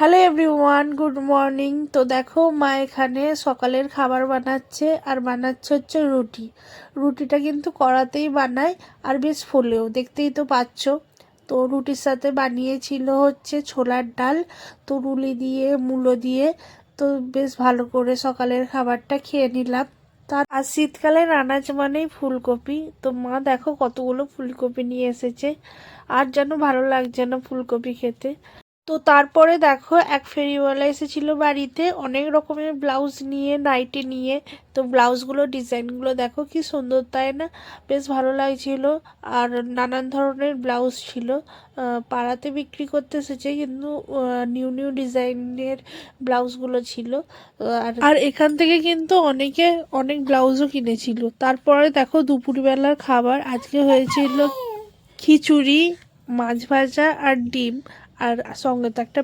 Hello everyone, good morning. তো দেখো মা এখানে সকালের খাবার বানাচ্ছে আর বানাচ্ছে হচ্ছে রুটি। রুটিটা কিন্তু কড়াতেই বানায় আর বেশ ফুলেও, দেখতেই তো পাচ্ছ। তো রুটির সাথে বানিয়েছিল হচ্ছে ছোলার ডাল, তরুলি দিয়ে মূলো দিয়ে। তো বেশ ভালো করে সকালের খাবারটা খেয়ে নিলাম। আর শীতকালের আনাজ মানেই ফুলকপি। তো মা দেখো কতগুলো ফুলকপি নিয়ে এসেছে, আর যেন ভালো লাগছে না ফুলকপি খেতে। তো তারপরে দেখো এক ফেরিওয়ালা এসেছিল বাড়িতে অনেক রকমের ব্লাউজ নিয়ে, নাইটি নিয়ে। তো ব্লাউজগুলো ডিজাইনগুলো দেখো কি সুন্দর, তাই না? বেশ ভালো লাগছিল। আর নানান ধরনের ব্লাউজ ছিল। পাড়াতে বিক্রি করতে এসেছে, কিন্তু নিউ নিউ ডিজাইনের ব্লাউজগুলো ছিল। আর এখান থেকে কিন্তু অনেকে অনেক ব্লাউজও কিনেছিল। তারপরে দেখো দুপুরবেলার খাবার আজকে হয়েছিল খিচুড়ি, মাছ ভাজা আর ডিম, আর সঙ্গে তো একটা